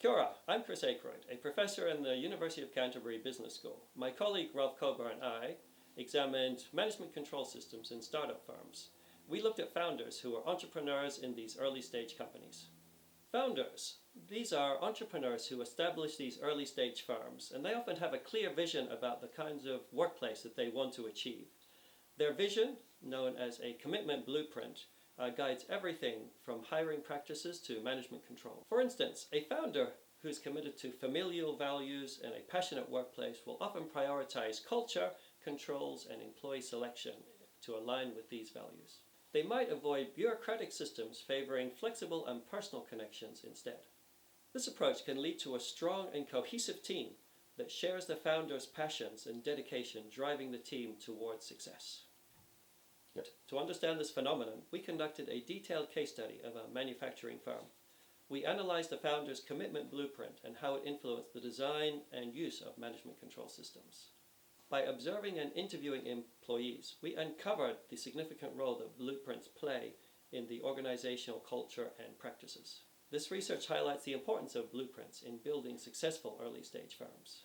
Kia ora, I'm Chris Akroyd, a professor in the University of Canterbury Business School. My colleague Ralph Kober and I examined management control systems in startup firms. We looked at founders who are entrepreneurs in these early stage companies. Founders. These are entrepreneurs who establish these early stage firms, and they often have a clear vision about the kinds of workplace that they want to achieve. Their vision, known as a commitment blueprint, guides everything from hiring practices to management control. For instance, a founder who is committed to familial values and a passionate workplace will often prioritize culture, controls, and employee selection to align with these values. They might avoid bureaucratic systems favoring flexible and personal connections instead. This approach can lead to a strong and cohesive team that shares the founder's passions and dedication, driving the team towards success. To understand this phenomenon, we conducted a detailed case study of a manufacturing firm. We analyzed the founder's commitment blueprint and how it influenced the design and use of management control systems. By observing and interviewing employees, we uncovered the significant role that blueprints play in the organizational culture and practices. This research highlights the importance of blueprints in building successful early-stage firms.